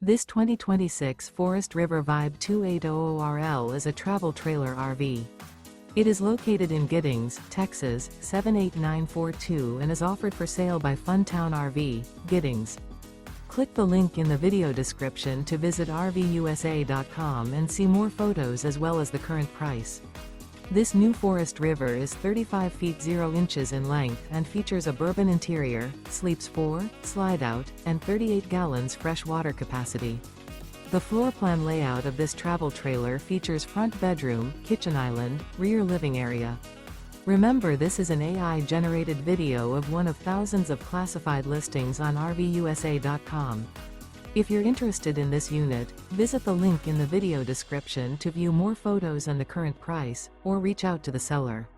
This 2026 Forest River Vibe 2800RL is a travel trailer RV. It is located in Giddings, Texas, 78942 and is offered for sale by Funtown RV, Giddings. Click the link in the video description to visit RVUSA.com and see more photos as well as the current price. This new Forest River is 35 feet 0 inches in length and features a bourbon interior, sleeps 4, slide-out, and 38 gallons fresh water capacity. The floor plan layout of this travel trailer features front bedroom, kitchen island, rear living area. Remember, this is an AI-generated video of one of thousands of classified listings on RVUSA.com. If you're interested in this unit, visit the link in the video description to view more photos and the current price, or reach out to the seller.